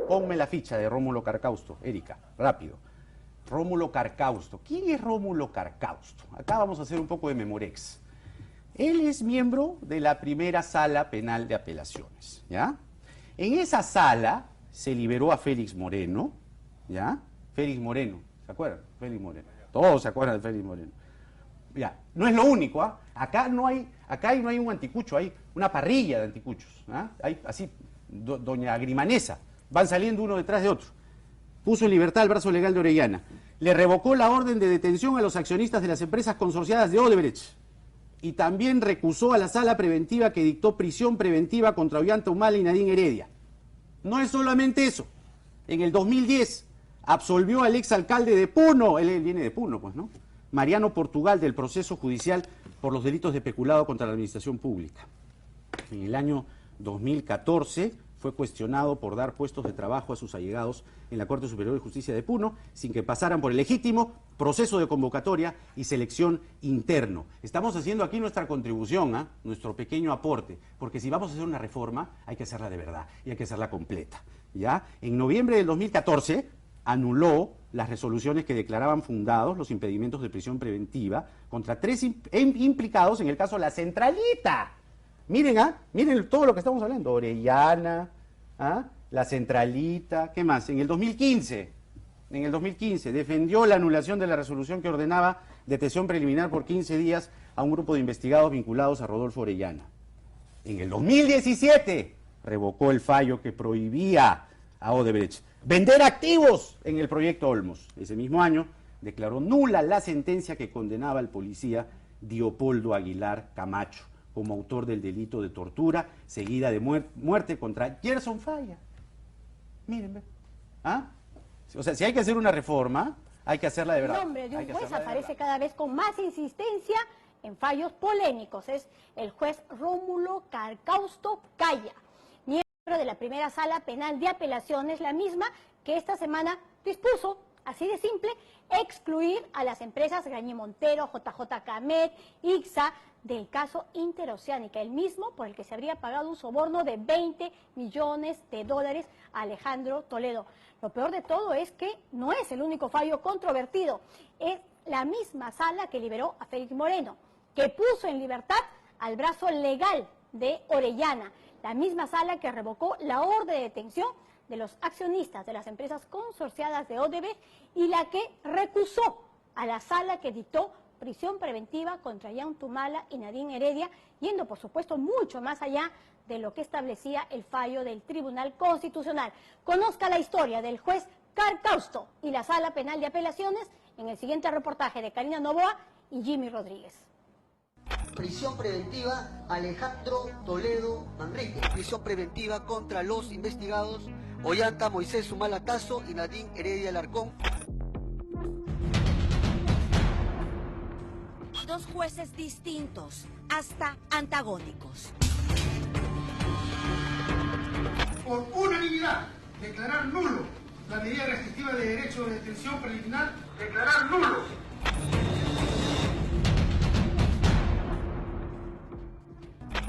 Ponme la ficha de Rómulo Carcausto, Erika, rápido. Rómulo Carcausto. ¿Quién es Rómulo Carcausto? Acá vamos a hacer un poco de memorex. Él es miembro de la primera sala penal de apelaciones, ¿ya? En esa sala se liberó a Félix Moreno, ¿ya? Félix Moreno, ¿se acuerdan? Félix Moreno. Todos se acuerdan de Félix Moreno. Ya, no es lo único, ¿ah? Acá no hay un anticucho, hay una parrilla de anticuchos, ¿ah? Hay así, doña Agrimanesa, van saliendo uno detrás de otro. Puso en libertad el brazo legal de Orellana. Le revocó la orden de detención a los accionistas de las empresas consorciadas de Odebrecht. Y también recusó a la sala preventiva que dictó prisión preventiva contra Ollanta Humala y Nadine Heredia. No es solamente eso. En el 2010 absolvió al exalcalde de Puno, él viene de Puno, pues, ¿no? Mariano Portugal, del proceso judicial por los delitos de peculado contra la administración pública. En el año 2014 fue cuestionado por dar puestos de trabajo a sus allegados en la Corte Superior de Justicia de Puno, sin que pasaran por el legítimo proceso de convocatoria y selección interno. Estamos haciendo aquí nuestra contribución, ¿eh? Nuestro pequeño aporte, porque si vamos a hacer una reforma, hay que hacerla de verdad y hay que hacerla completa, ¿ya? En noviembre del 2014 anuló las resoluciones que declaraban fundados los impedimentos de prisión preventiva contra 3 implicados en el caso La Centralita. Miren, miren todo lo que estamos hablando. Orellana, La Centralita, ¿qué más? En el 2015 defendió la anulación de la resolución que ordenaba detención preliminar por 15 días a un grupo de investigados vinculados a Rodolfo Orellana. En el 2017 revocó el fallo que prohibía a Odebrecht vender activos en el proyecto Olmos. Ese mismo año declaró nula la sentencia que condenaba al policía Diopoldo Aguilar Camacho como autor del delito de tortura seguida de muerte contra Gerson Falla. Miren, o sea, si hay que hacer una reforma, hay que hacerla de verdad. El nombre de un juez aparece cada vez con más insistencia en fallos polémicos. Es el juez Rómulo Carcausto Caya, miembro de la primera sala penal de apelaciones, la misma que esta semana dispuso, así de simple, excluir a las empresas Grañé Montero, JJ Camet, ICSA, del caso Interoceánica, el mismo por el que se habría pagado un soborno de 20 millones de dólares a Alejandro Toledo. Lo peor de todo es que no es el único fallo controvertido, es la misma sala que liberó a Félix Moreno, que puso en libertad al brazo legal de Orellana, la misma sala que revocó la orden de detención de los accionistas de las empresas consorciadas de Odebrecht y la que recusó a la sala que dictó prisión preventiva contra Ollanta Humala y Nadine Heredia, yendo por supuesto mucho más allá de lo que establecía el fallo del Tribunal Constitucional. Conozca la historia del juez Carcausto y la Sala Penal de Apelaciones en el siguiente reportaje de Karina Novoa y Jimmy Rodríguez. Prisión preventiva Alejandro Toledo Manrique. Prisión preventiva contra los investigados Ollanta Moisés Humala Tazo y Nadine Heredia Alarcón. Dos jueces distintos, hasta antagónicos. Por unanimidad, declarar nulo la medida restrictiva de derecho de detención preliminar, declarar nulo.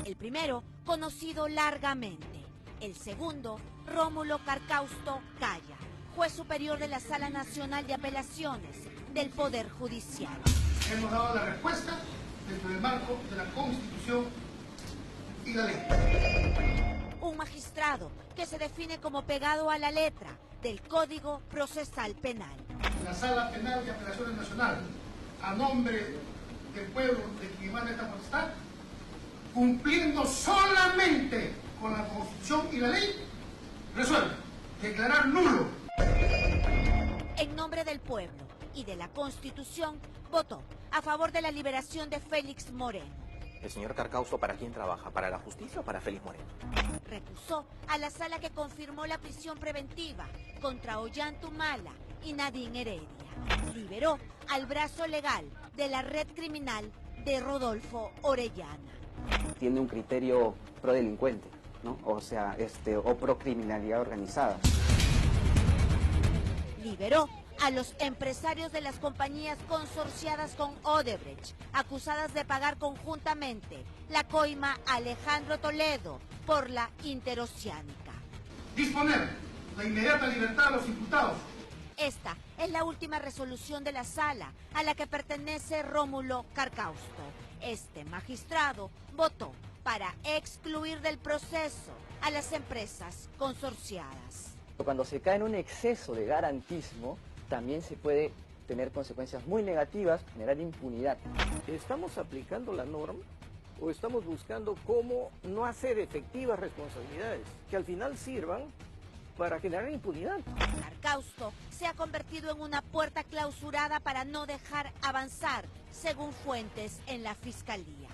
El primero, conocido largamente. El segundo, Rómulo Carcausto Caya, juez superior de la Sala Nacional de Apelaciones del Poder Judicial. Hemos dado la respuesta dentro del marco de la Constitución y la ley. Un magistrado que se define como pegado a la letra del Código Procesal Penal. La Sala Penal de Apelaciones Nacional, a nombre del pueblo de quien emana esta potestad, cumpliendo solamente con la Constitución y la ley, resuelve declarar nulo. En nombre del pueblo y de la Constitución, votó a favor de la liberación de Félix Moreno. ¿El señor Carcausto para quién trabaja? ¿Para la justicia o para Félix Moreno? Recusó a la sala que confirmó la prisión preventiva contra Ollanta Humala y Nadine Heredia. Liberó al brazo legal de la red criminal de Rodolfo Orellana. Tiene un criterio prodelincuente, ¿no? O sea, o procriminalidad organizada. Liberó a los empresarios de las compañías consorciadas con Odebrecht, acusadas de pagar conjuntamente la coima a Alejandro Toledo por la Interoceánica. Disponer la inmediata libertad de los imputados. Esta es la última resolución de la sala a la que pertenece Rómulo Carcausto. Este magistrado votó para excluir del proceso a las empresas consorciadas. Cuando se cae en un exceso de garantismo, también se puede tener consecuencias muy negativas, generar impunidad. ¿Estamos aplicando la norma o estamos buscando cómo no hacer efectivas responsabilidades que al final sirvan para generar impunidad? Carcausto se ha convertido en una puerta clausurada para no dejar avanzar, según fuentes en la Fiscalía.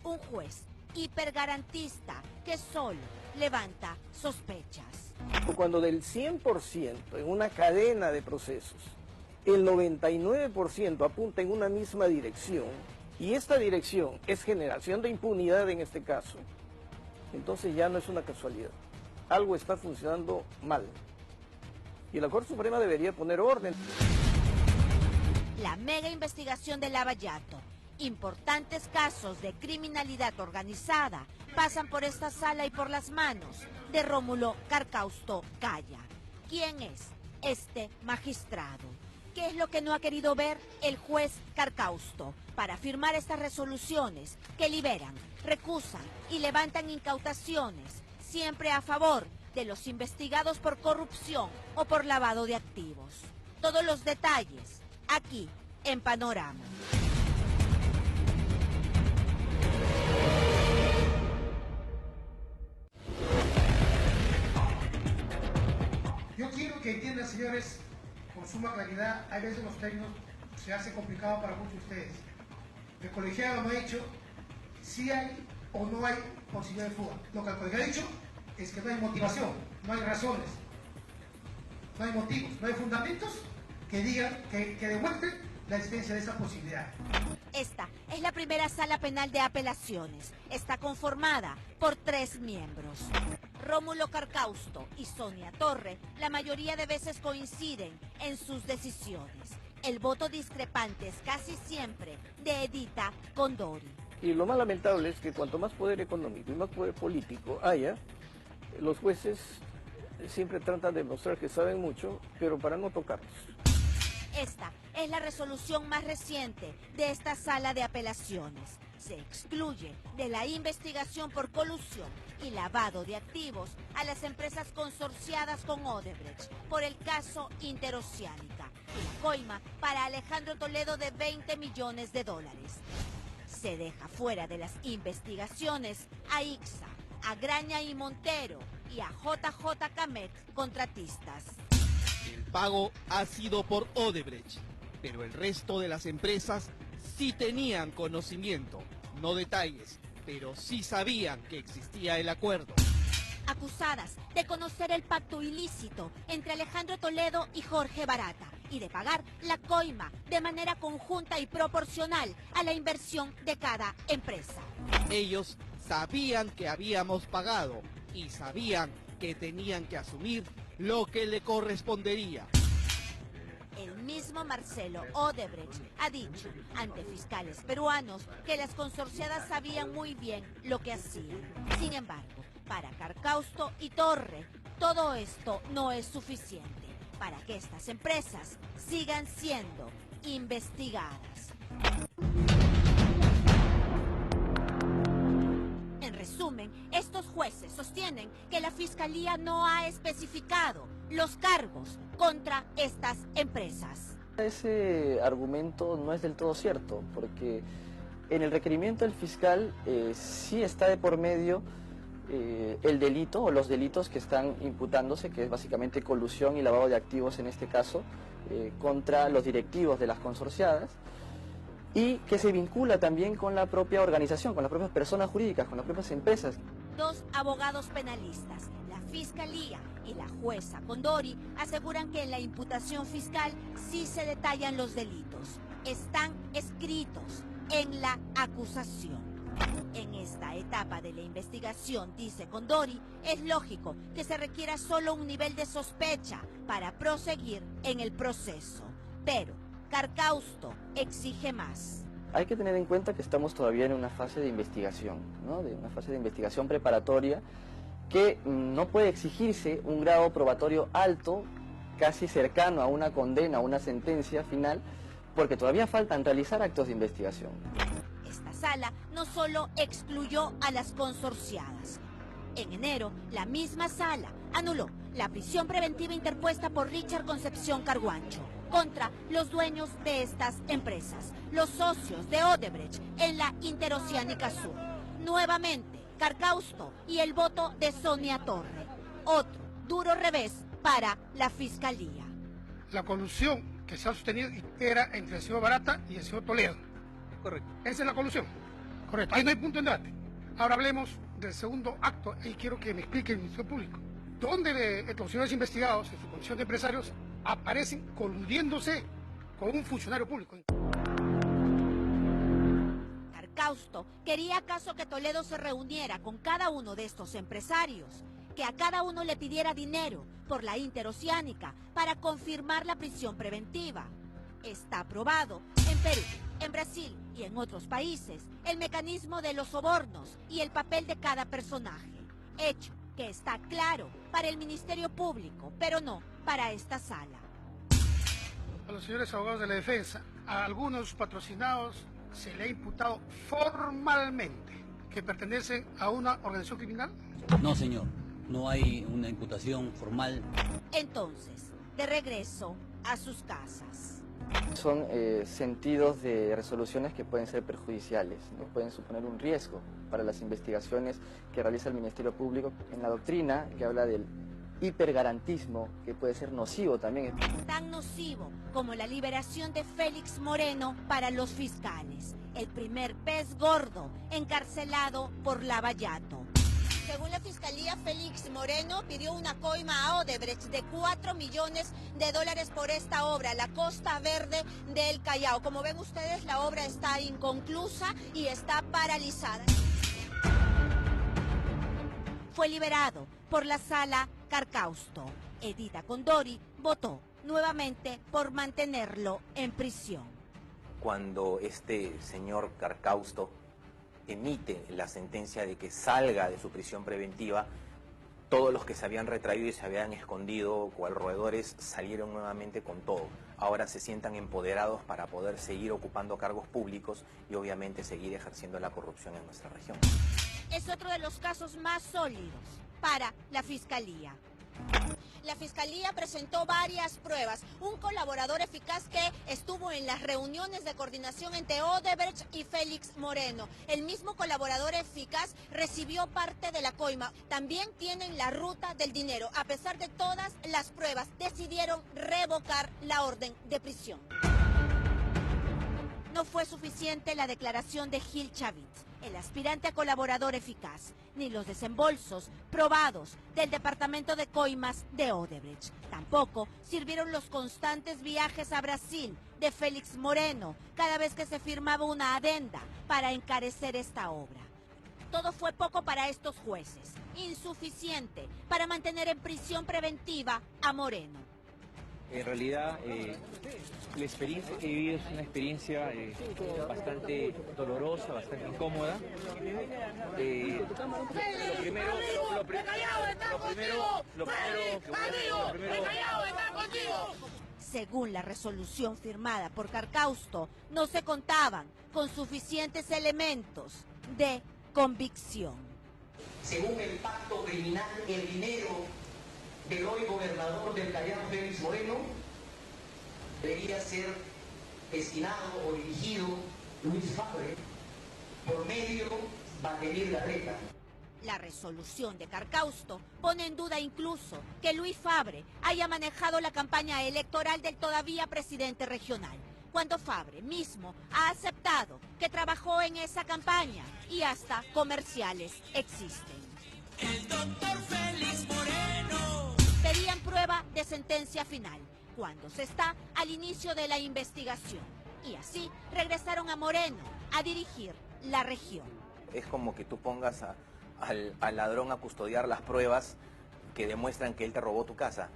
Un juez hipergarantista que solo levanta sospechas. Cuando del 100% en una cadena de procesos, el 99% apunta en una misma dirección, y esta dirección es generación de impunidad en este caso, entonces ya no es una casualidad. Algo está funcionando mal. Y la Corte Suprema debería poner orden. La mega investigación de Lava Jato. Importantes casos de criminalidad organizada pasan por esta sala y por las manos de Rómulo Carcausto Caya. ¿Quién es este magistrado? ¿Qué es lo que no ha querido ver el juez Carcausto para firmar estas resoluciones que liberan, recusan y levantan incautaciones, siempre a favor de los investigados por corrupción o por lavado de activos? Todos los detalles aquí en Panorama. Yo quiero que entiendan, señores, con suma claridad, hay veces los términos se hace complicado para muchos de ustedes. El colegiado no ha dicho si hay o no hay posibilidad de fuga. Lo que el colegiado ha dicho es que no hay motivación, no hay razones, no hay motivos, no hay fundamentos que digan, que demuestren la existencia de esa posibilidad. Esta es la primera sala penal de apelaciones. Está conformada por 3 miembros. Rómulo Carcausto y Sonia Torre la mayoría de veces coinciden en sus decisiones. El voto discrepante es casi siempre de Edita Condori. Y lo más lamentable es que cuanto más poder económico y más poder político haya, los jueces siempre tratan de mostrar que saben mucho, pero para no tocarlos. Esta es la resolución más reciente de esta sala de apelaciones. Se excluye de la investigación por colusión y lavado de activos a las empresas consorciadas con Odebrecht por el caso Interoceánica y la coima para Alejandro Toledo de $20 millones. Se deja fuera de las investigaciones a ICSA, a Graña y Montero y a JJ Camet, contratistas. El pago ha sido por Odebrecht, pero el resto de las empresas sí tenían conocimiento, no detalles, pero sí sabían que existía el acuerdo. Acusadas de conocer el pacto ilícito entre Alejandro Toledo y Jorge Barata y de pagar la coima de manera conjunta y proporcional a la inversión de cada empresa. Ellos sabían que habíamos pagado y sabían que tenían que asumir lo que le correspondería. El mismo Marcelo Odebrecht ha dicho ante fiscales peruanos que las consorciadas sabían muy bien lo que hacían. Sin embargo, para Carcausto y Torre, todo esto no es suficiente para que estas empresas sigan siendo investigadas. En resumen, estos jueces sostienen que la Fiscalía no ha especificado los cargos contra estas empresas. Ese argumento no es del todo cierto, porque en el requerimiento del fiscal sí está de por medio el delito o los delitos que están imputándose, que es básicamente colusión y lavado de activos en este caso, contra los directivos de las consorciadas, y que se vincula también con la propia organización, con las propias personas jurídicas, con las propias empresas. 2 abogados penalistas, la Fiscalía y la jueza Condori, aseguran que en la imputación fiscal sí se detallan los delitos. Están escritos en la acusación. En esta etapa de la investigación, dice Condori, es lógico que se requiera solo un nivel de sospecha para proseguir en el proceso. Pero Carcausto exige más. Hay que tener en cuenta que estamos todavía en una fase de investigación, ¿no? De una fase de investigación preparatoria, que no puede exigirse un grado probatorio alto, casi cercano a una condena, a una sentencia final, porque todavía faltan realizar actos de investigación. Esta sala no solo excluyó a las consorciadas. En enero, la misma sala anuló la prisión preventiva interpuesta por Richard Concepción Carguancho contra los dueños de estas empresas, los socios de Odebrecht en la Interoceánica Sur. Nuevamente, Carcausto y el voto de Sonia Torre. Otro duro revés para la Fiscalía. La colusión que se ha sostenido era entre el señor Barata y el señor Toledo. Correcto. Esa es la colusión. Correcto. Ahí no hay punto en debate. Ahora hablemos del segundo acto y quiero que me explique el Ministerio Público. ¿Dónde los señores investigados en su condición de empresarios aparecen coludiéndose con un funcionario público? Carcausto quería acaso que Toledo se reuniera con cada uno de estos empresarios, que a cada uno le pidiera dinero por la Interoceánica para confirmar la prisión preventiva. Está aprobado en Perú, en Brasil y en otros países el mecanismo de los sobornos y el papel de cada personaje, hecho que está claro para el Ministerio Público, pero no para esta sala. A los señores abogados de la defensa, a algunos patrocinados se le ha imputado formalmente que pertenecen a una organización criminal. No, señor, no hay una imputación formal. Entonces, de regreso a sus casas. Son sentidos de resoluciones que pueden ser perjudiciales, ¿no? Pueden suponer un riesgo para las investigaciones que realiza el Ministerio Público. En la doctrina que habla del hipergarantismo, que puede ser nocivo también. Tan nocivo como la liberación de Félix Moreno para los fiscales, el primer pez gordo encarcelado por Lavallato. Según la Fiscalía, Félix Moreno pidió una coima a Odebrecht de $4 millones por esta obra, la Costa Verde del Callao. Como ven ustedes, la obra está inconclusa y está paralizada. Fue liberado por la sala Carcausto. Edita Condori votó nuevamente por mantenerlo en prisión. Cuando este señor Carcausto emite la sentencia de que salga de su prisión preventiva, todos los que se habían retraído y se habían escondido cual roedores salieron nuevamente con todo. Ahora se sientan empoderados para poder seguir ocupando cargos públicos y obviamente seguir ejerciendo la corrupción en nuestra región. Es otro de los casos más sólidos para la Fiscalía. La Fiscalía presentó varias pruebas. Un colaborador eficaz que estuvo en las reuniones de coordinación entre Odebrecht y Félix Moreno. El mismo colaborador eficaz recibió parte de la coima. También tienen la ruta del dinero. A pesar de todas las pruebas, decidieron revocar la orden de prisión. No fue suficiente la declaración de Gil Chavitz, el aspirante a colaborador eficaz, ni los desembolsos probados del Departamento de Coimas de Odebrecht. Tampoco sirvieron los constantes viajes a Brasil de Félix Moreno cada vez que se firmaba una adenda para encarecer esta obra. Todo fue poco para estos jueces, insuficiente para mantener en prisión preventiva a Moreno. En realidad, la experiencia que he vivido es una experiencia bastante dolorosa, bastante incómoda. Lo primero Según la resolución firmada por Carcausto, no se contaban con suficientes elementos de convicción. Según el pacto criminal, el dinero del hoy gobernador del Callao, Félix Moreno, debería ser destinado o dirigido Luis Fabre por medio de Valdemir Garreta. La resolución de Carcausto pone en duda incluso que Luis Fabre haya manejado la campaña electoral del todavía presidente regional, cuando Fabre mismo ha aceptado que trabajó en esa campaña y hasta comerciales existen. El doctor Félix Moreno. Pedían prueba de sentencia final, cuando se está al inicio de la investigación. Y así regresaron a Moreno a dirigir la región. Es como que tú pongas al ladrón a custodiar las pruebas que demuestran que él te robó tu casa.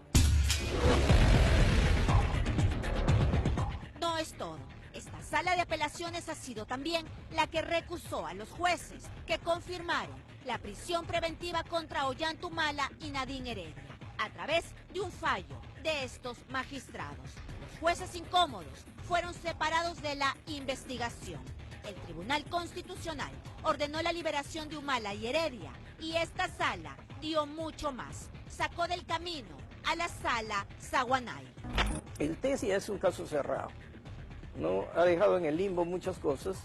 No es todo. Esta sala de apelaciones ha sido también la que recusó a los jueces que confirmaron la prisión preventiva contra Ollantumala y Nadine Heredia, a través de un fallo de estos magistrados. Los jueces incómodos fueron separados de la investigación. El Tribunal Constitucional ordenó la liberación de Humala y Heredia, y esta sala dio mucho más. Sacó del camino a la sala Saguanay. El TES ya es un caso cerrado, ¿no? Ha dejado en el limbo muchas cosas,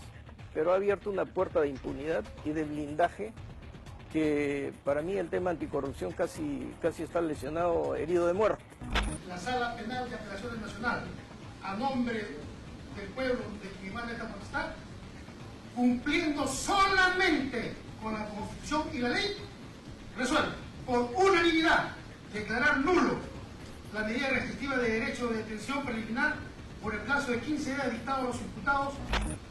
pero ha abierto una puerta de impunidad y de blindaje que para mí el tema anticorrupción casi está lesionado, herido de muerte. La Sala Penal de Apelaciones Nacional, a nombre del pueblo de que emana esta potestad, cumpliendo solamente con la Constitución y la ley, resuelve por unanimidad declarar nulo la medida restrictiva de derecho de detención preliminar por el plazo de 15 días dictado a los imputados,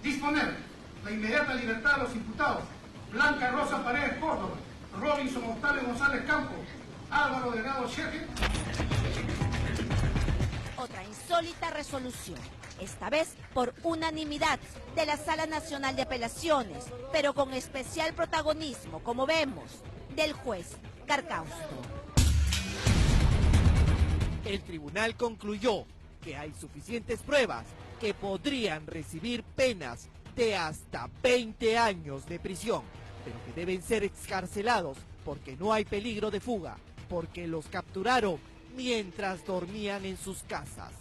disponer la inmediata libertad de los imputados Blanca Rosa Paredes Córdoba, Robinson Octavio González Campos, Álvaro Delgado Cheque. Otra insólita resolución, esta vez por unanimidad de la Sala Nacional de Apelaciones, pero con especial protagonismo, como vemos, del juez Carcausto. El tribunal concluyó que hay suficientes pruebas que podrían recibir penas de hasta 20 años de prisión, pero que deben ser excarcelados porque no hay peligro de fuga, porque los capturaron mientras dormían en sus casas.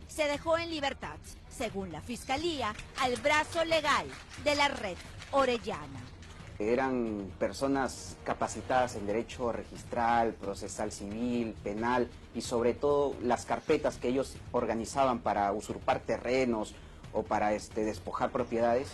Se dejó en libertad, según la Fiscalía, al brazo legal de la red Orellana. Eran personas capacitadas en derecho registral, procesal civil, penal y sobre todo las carpetas que ellos organizaban para usurpar terrenos o para despojar propiedades,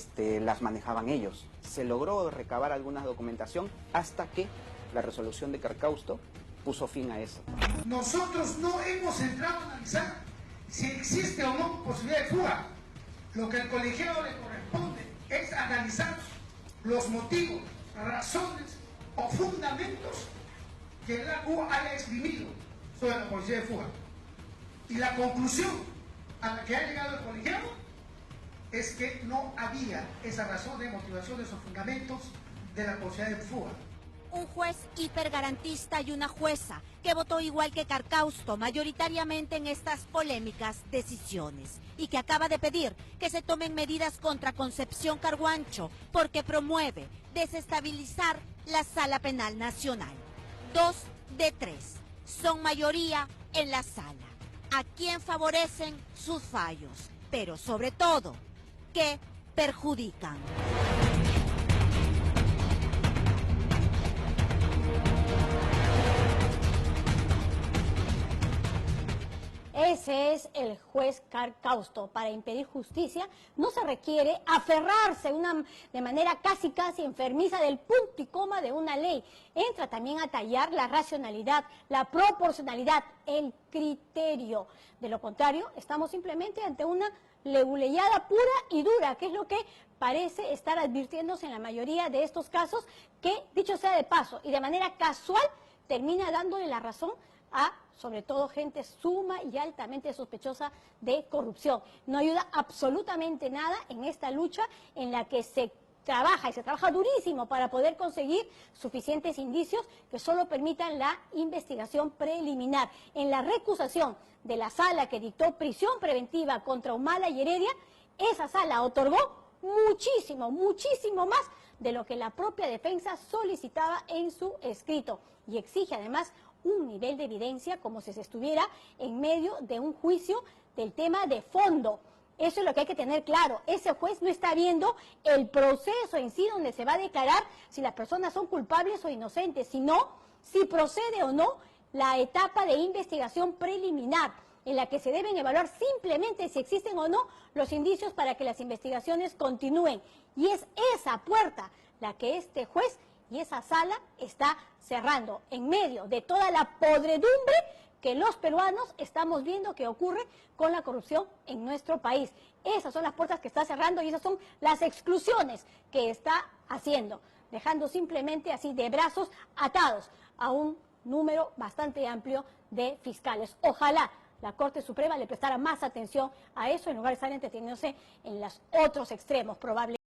las manejaban ellos. Se logró recabar alguna documentación hasta que la resolución de Carcausto puso fin a eso. Nosotros no hemos entrado a analizar si existe o no posibilidad de fuga. Lo que al colegiado le corresponde es analizar los motivos, razones o fundamentos que la CUA haya exprimido sobre la posibilidad de fuga. Y la conclusión a la que ha llegado el colegiado es que no había esa razón de motivaciones o fundamentos de la posibilidad de fuga. Un juez hipergarantista y una jueza que votó igual que Carcausto mayoritariamente en estas polémicas decisiones y que acaba de pedir que se tomen medidas contra Concepción Carguancho porque promueve desestabilizar la Sala Penal Nacional. 2 de 3 son mayoría en la sala. ¿A quién favorecen sus fallos? Pero sobre todo, ¿qué perjudican? Ese es el juez Carcausto. Para impedir justicia no se requiere aferrarse de manera casi enfermiza del punto y coma de una ley. Entra también a tallar la racionalidad, la proporcionalidad, el criterio. De lo contrario, estamos simplemente ante una leguleyada pura y dura, que es lo que parece estar advirtiéndose en la mayoría de estos casos, que, dicho sea de paso, y de manera casual, termina dándole la razón a, sobre todo, gente suma y altamente sospechosa de corrupción. No ayuda absolutamente nada en esta lucha en la que se trabaja, y se trabaja durísimo para poder conseguir suficientes indicios que solo permitan la investigación preliminar. En la recusación de la sala que dictó prisión preventiva contra Humala y Heredia, esa sala otorgó muchísimo más de lo que la propia defensa solicitaba en su escrito, y exige además un nivel de evidencia como si se estuviera en medio de un juicio del tema de fondo. Eso es lo que hay que tener claro. Ese juez no está viendo el proceso en sí donde se va a declarar si las personas son culpables o inocentes, sino si procede o no la etapa de investigación preliminar, en la que se deben evaluar simplemente si existen o no los indicios para que las investigaciones continúen. Y es esa puerta la que este juez y esa sala está cerrando en medio de toda la podredumbre que los peruanos estamos viendo que ocurre con la corrupción en nuestro país. Esas son las puertas que está cerrando y esas son las exclusiones que está haciendo, dejando simplemente así de brazos atados a un número bastante amplio de fiscales. Ojalá la Corte Suprema le prestara más atención a eso en lugar de estar entreteniéndose en los otros extremos probablemente.